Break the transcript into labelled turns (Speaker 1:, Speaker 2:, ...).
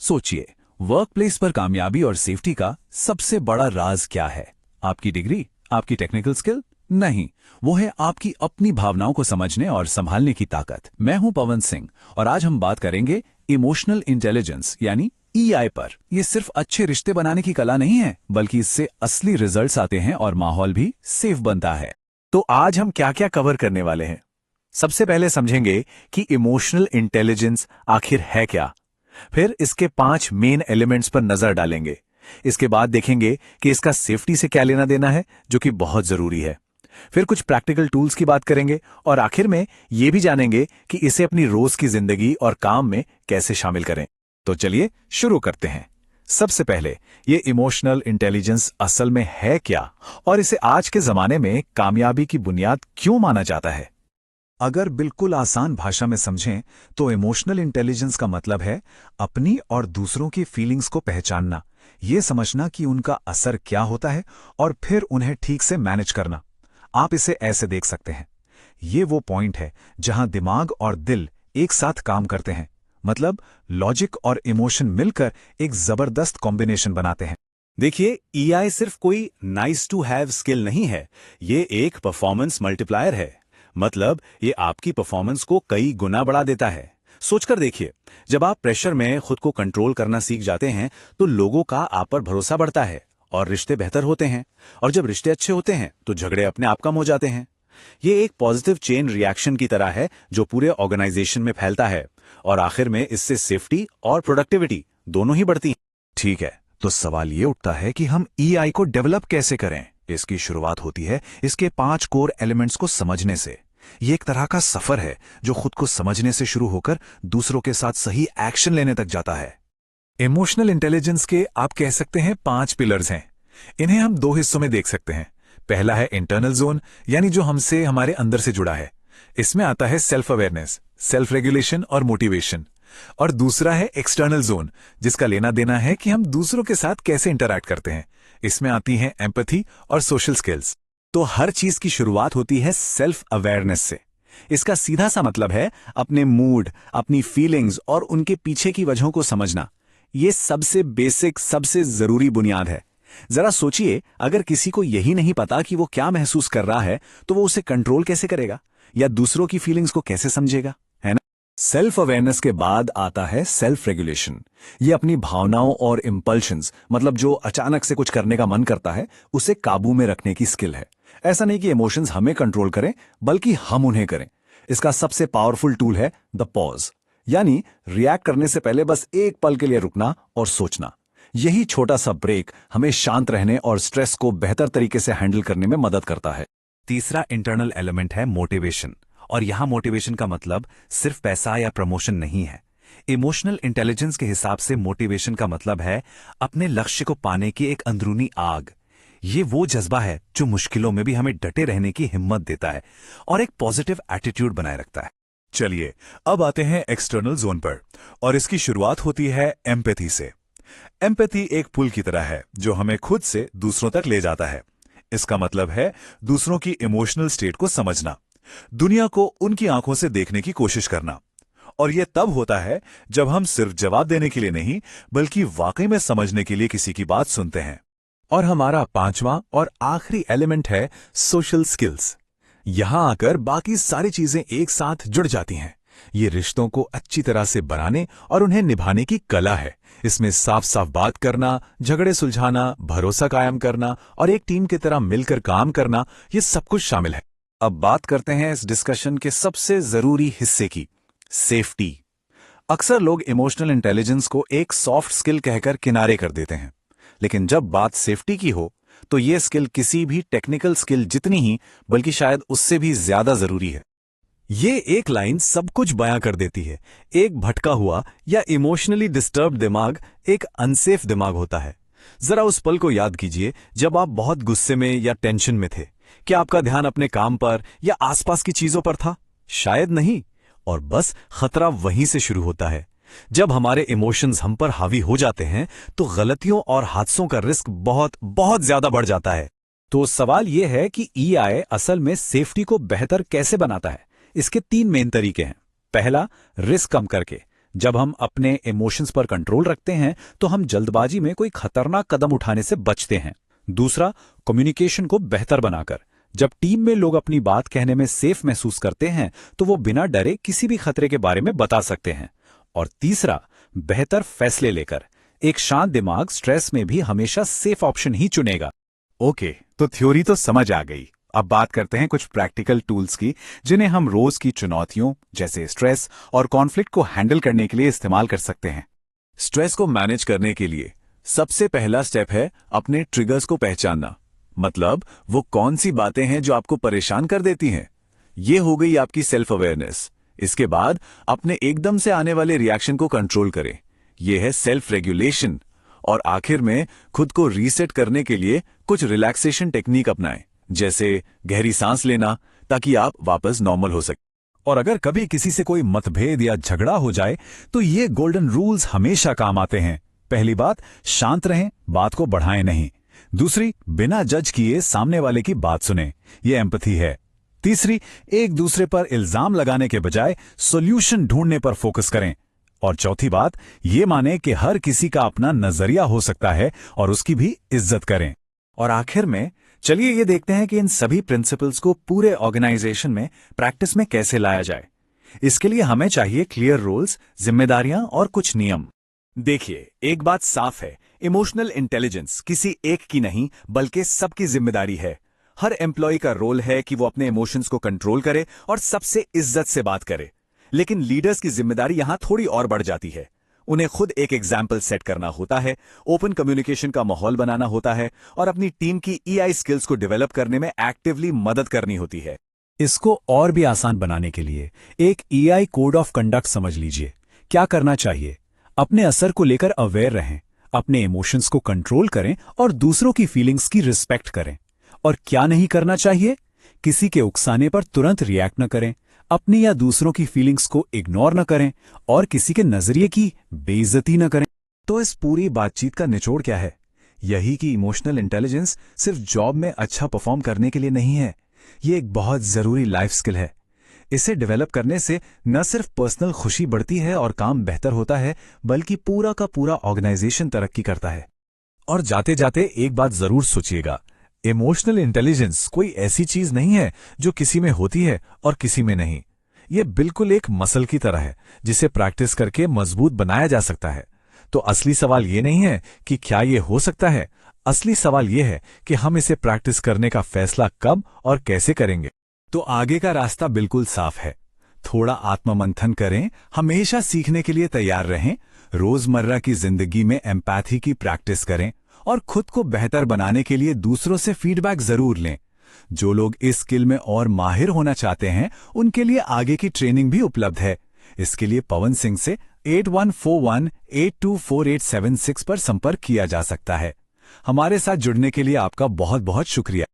Speaker 1: सोचिए, वर्कप्लेस पर कामयाबी और सेफ्टी का सबसे बड़ा राज क्या है? आपकी डिग्री? आपकी टेक्निकल स्किल? नहीं, वो है आपकी अपनी भावनाओं को समझने और संभालने की ताकत। मैं हूं पवन सिंह और आज हम बात करेंगे इमोशनल इंटेलिजेंस यानी ईआई पर। ये सिर्फ अच्छे रिश्ते बनाने की कला नहीं है, बल्कि इससे असली रिजल्ट्स आते हैं और माहौल भी सेफ बनता है।
Speaker 2: तो आज हम क्या क्या कवर करने वाले हैं? सबसे पहले समझेंगे कि इमोशनल इंटेलिजेंस आखिर है क्या। फिर इसके 5 मेन एलिमेंट्स पर नजर डालेंगे। इसके बाद देखेंगे कि इसका सेफ्टी से क्या लेना देना है, जो कि बहुत जरूरी है। फिर कुछ प्रैक्टिकल टूल्स की बात करेंगे और आखिर में यह भी जानेंगे कि इसे अपनी रोज की जिंदगी और काम में कैसे शामिल करें। तो चलिए शुरू करते हैं। सबसे पहले, ये इमोशनल इंटेलिजेंस असल में है क्या और इसे आज के जमाने में कामयाबी की बुनियाद क्यों माना जाता है?
Speaker 1: अगर बिल्कुल आसान भाषा में समझें तो इमोशनल इंटेलिजेंस का मतलब है अपनी और दूसरों की फीलिंग्स को पहचानना, ये समझना कि उनका असर क्या होता है और फिर उन्हें ठीक से मैनेज करना। आप इसे ऐसे देख सकते हैं, ये वो पॉइंट है जहां दिमाग और दिल एक साथ काम करते हैं, मतलब लॉजिक और इमोशन मिलकर एक जबरदस्त कॉम्बिनेशन बनाते हैं।
Speaker 2: देखिए, ईआई सिर्फ कोई नाइस टू हैव स्किल नहीं है, ये एक परफॉर्मेंस मल्टीप्लायर है। मतलब ये आपकी परफॉर्मेंस को कई गुना बढ़ा देता है। सोचकर देखिए, जब आप प्रेशर में खुद को कंट्रोल करना सीख जाते हैं तो लोगों का आप पर भरोसा बढ़ता है और रिश्ते बेहतर होते हैं। और जब रिश्ते अच्छे होते हैं तो झगड़े अपने आप कम हो जाते हैं। ये एक पॉजिटिव चेन रिएक्शन की तरह है जो पूरे ऑर्गेनाइजेशन में फैलता है और आखिर में इससे सेफ्टी और प्रोडक्टिविटी दोनों ही बढ़ती हैं।
Speaker 1: ठीक है, तो सवाल ये उठता है कि हम ईआई को डेवलप कैसे करें? इसकी शुरुआत होती है इसके 5 कोर एलिमेंट्स को समझने से। ये एक तरह का सफर है जो खुद को समझने से शुरू होकर दूसरों के साथ सही एक्शन लेने तक जाता है। इमोशनल इंटेलिजेंस के आप कह सकते हैं 5 पिलर्स हैं। इन्हें हम 2 हिस्सों में देख सकते हैं। पहला है इंटरनल जोन, यानी जो हमसे हमारे अंदर से जुड़ा है। इसमें आता है सेल्फ अवेयरनेस, सेल्फ रेगुलेशन और मोटिवेशन। और दूसरा है एक्सटर्नल जोन, जिसका लेना देना है कि हम दूसरों के साथ कैसे इंटरैक्ट करते हैं। इसमें आती हैं एम्पैथी और सोशल स्किल्स।
Speaker 2: तो हर चीज की शुरुआत होती है सेल्फ अवेयरनेस से। इसका सीधा सा मतलब है अपने मूड, अपनी फीलिंग्स और उनके पीछे की वजहों को समझना। ये सबसे बेसिक, सबसे जरूरी बुनियाद है। जरा सोचिए, अगर किसी को यही नहीं पता कि वो क्या महसूस कर रहा है तो वो उसे कंट्रोल कैसे करेगा या दूसरों की फीलिंग्स को कैसे समझेगा, है ना? सेल्फ अवेयरनेस के बाद आता है सेल्फ रेगुलेशन। ये अपनी भावनाओं और इंपल्शंस, मतलब जो अचानक से कुछ करने का मन करता है, उसे काबू में रखने की स्किल है। ऐसा नहीं कि इमोशंस हमें कंट्रोल करें, बल्कि हम उन्हें करें। इसका सबसे पावरफुल टूल है द पॉज, यानी रिएक्ट करने से पहले बस एक पल के लिए रुकना और सोचना। यही छोटा सा ब्रेक हमें शांत रहने और स्ट्रेस को बेहतर तरीके से हैंडल करने में मदद करता है।
Speaker 1: तीसरा इंटरनल एलिमेंट है मोटिवेशन, और यहां मोटिवेशन का मतलब सिर्फ पैसा या प्रमोशन नहीं है। इमोशनल इंटेलिजेंस के हिसाब से मोटिवेशन का मतलब है अपने लक्ष्य को पाने की एक अंदरूनी आग। ये वो जज्बा है जो मुश्किलों में भी हमें डटे रहने की हिम्मत देता है और एक पॉजिटिव एटीट्यूड बनाए रखता है।
Speaker 2: चलिए, अब आते हैं एक्सटर्नल जोन पर, और इसकी शुरुआत होती है एम्पैथी से। एम्पैथी एक पुल की तरह है जो हमें खुद से दूसरों तक ले जाता है। इसका मतलब है दूसरों की इमोशनल स्टेट को समझना, दुनिया को उनकी आंखों से देखने की कोशिश करना। और यह तब होता है जब हम सिर्फ जवाब देने के लिए नहीं, बल्कि वाकई में समझने के लिए किसी की बात सुनते हैं।
Speaker 1: और हमारा 5वां और आखिरी एलिमेंट है सोशल स्किल्स। यहां आकर बाकी सारी चीजें एक साथ जुड़ जाती हैं। ये रिश्तों को अच्छी तरह से बनाने और उन्हें निभाने की कला है। इसमें साफ साफ बात करना, झगड़े सुलझाना, भरोसा कायम करना और एक टीम की तरह मिलकर काम करना, ये सब कुछ शामिल है।
Speaker 2: अब बात करते हैं इस डिस्कशन के सबसे जरूरी हिस्से की, सेफ्टी। अक्सर लोग इमोशनल इंटेलिजेंस को एक सॉफ्ट स्किल कहकर किनारे कर देते हैं, लेकिन जब बात सेफ्टी की हो तो यह स्किल किसी भी टेक्निकल स्किल जितनी ही, बल्कि शायद उससे भी ज्यादा जरूरी है।
Speaker 1: ये एक लाइन सब कुछ बयां कर देती है। एक भटका हुआ या इमोशनली डिस्टर्ब्ड दिमाग एक अनसेफ दिमाग होता है। जरा उस पल को याद कीजिए जब आप बहुत गुस्से में या टेंशन में थे। क्या आपका ध्यान अपने काम पर या आसपास की चीजों पर था? शायद नहीं। और बस खतरा वहीं से शुरू होता है। जब हमारे इमोशंस हम पर हावी हो जाते हैं तो गलतियों और हादसों का रिस्क बहुत बहुत ज्यादा बढ़ जाता है।
Speaker 2: तो सवाल यह है कि ईआई असल में सेफ्टी को बेहतर कैसे बनाता है? इसके 3 मेन तरीके हैं। पहला, रिस्क कम करके। जब हम अपने इमोशंस पर कंट्रोल रखते हैं तो हम जल्दबाजी में कोई खतरनाक कदम उठाने से बचते हैं। दूसरा, कम्युनिकेशन को बेहतर बनाकर। जब टीम में लोग अपनी बात कहने में सेफ महसूस करते हैं तो वो बिना डरे किसी भी खतरे के बारे में बता सकते हैं। और तीसरा, बेहतर फैसले लेकर। एक शांत दिमाग स्ट्रेस में भी हमेशा सेफ ऑप्शन ही चुनेगा।
Speaker 1: ओके, तो थ्योरी तो समझ आ गई। अब बात करते हैं कुछ प्रैक्टिकल टूल्स की, जिन्हें हम रोज की चुनौतियों जैसे स्ट्रेस और कॉन्फ्लिक्ट को हैंडल करने के लिए इस्तेमाल कर सकते हैं। स्ट्रेस को मैनेज करने के लिए सबसे पहला स्टेप है अपने ट्रिगर्स को पहचानना। मतलब वो कौन सी बातें हैं जो आपको परेशान कर देती हैं। ये हो गई आपकी सेल्फ अवेयरनेस। इसके बाद अपने एकदम से आने वाले रिएक्शन को कंट्रोल करें। यह है सेल्फ रेगुलेशन। और आखिर में खुद को रीसेट करने के लिए कुछ रिलैक्सेशन टेक्निक अपनाएं, जैसे गहरी सांस लेना, ताकि आप वापस नॉर्मल हो सके।
Speaker 2: और अगर कभी किसी से कोई मतभेद या झगड़ा हो जाए तो ये गोल्डन रूल्स हमेशा काम आते हैं। पहली बात, शांत रहें, बात को बढ़ाएं नहीं। दूसरी, बिना जज किए सामने वाले की बात सुनें, ये एम्पैथी है। तीसरी, एक दूसरे पर इल्जाम लगाने के बजाय सॉल्यूशन ढूंढने पर फोकस करें। और चौथी बात, ये माने कि हर किसी का अपना नजरिया हो सकता है और उसकी भी इज्जत करें। और आखिर में चलिए ये देखते हैं कि इन सभी प्रिंसिपल्स को पूरे ऑर्गेनाइजेशन में प्रैक्टिस में कैसे लाया जाए। इसके लिए हमें चाहिए क्लियर रोल्स, जिम्मेदारियां और कुछ नियम। देखिए, एक बात साफ है, इमोशनल इंटेलिजेंस किसी एक की नहीं बल्कि सबकी जिम्मेदारी है। हर एम्प्लॉय का रोल है कि वो अपने इमोशंस को कंट्रोल करे और सबसे इज्जत से बात करे। लेकिन लीडर्स की जिम्मेदारी यहां थोड़ी और बढ़ जाती है। उन्हें खुद एक एग्जाम्पल सेट करना होता है, ओपन कम्युनिकेशन का माहौल बनाना होता है और अपनी टीम की ईआई स्किल्स को डेवलप करने में एक्टिवली मदद करनी होती है। इसको और भी आसान बनाने के लिए एक ईआई कोड ऑफ कंडक्ट समझ लीजिए। क्या करना चाहिए? अपने असर को लेकर अवेयर रहें, अपने इमोशंस को कंट्रोल करें और दूसरों की फीलिंग्स की रिस्पेक्ट करें। और क्या नहीं करना चाहिए? किसी के उकसाने पर तुरंत रिएक्ट न करें, अपनी या दूसरों की फीलिंग्स को इग्नोर न करें और किसी के नजरिए की बेइज्जती न करें। तो इस पूरी बातचीत का निचोड़ क्या है? यही कि इमोशनल इंटेलिजेंस सिर्फ जॉब में अच्छा परफॉर्म करने के लिए नहीं है, ये एक बहुत जरूरी लाइफ स्किल है। इसे डेवलप करने से न सिर्फ पर्सनल खुशी बढ़ती है और काम बेहतर होता है, बल्कि पूरा का पूरा ऑर्गेनाइजेशन तरक्की करता है। और जाते जाते एक बात जरूर सोचिएगा, इमोशनल इंटेलिजेंस कोई ऐसी चीज नहीं है जो किसी में होती है और किसी में नहीं। यह बिल्कुल एक मसल की तरह है जिसे प्रैक्टिस करके मजबूत बनाया जा सकता है। तो असली सवाल ये नहीं है कि क्या ये हो सकता है, असली सवाल ये है कि हम इसे प्रैक्टिस करने का फैसला कब और कैसे करेंगे। तो आगे का रास्ता बिल्कुल साफ है। थोड़ा आत्ममंथन करें, हमेशा सीखने के लिए तैयार रहें, रोजमर्रा की जिंदगी में एम्पैथी की प्रैक्टिस करें और खुद को बेहतर बनाने के लिए दूसरों से फीडबैक जरूर लें। जो लोग इस स्किल में और माहिर होना चाहते हैं, उनके लिए आगे की ट्रेनिंग भी उपलब्ध है। इसके लिए पवन सिंह से 8141824876 पर संपर्क किया जा सकता है। हमारे साथ जुड़ने के लिए आपका बहुत बहुत शुक्रिया।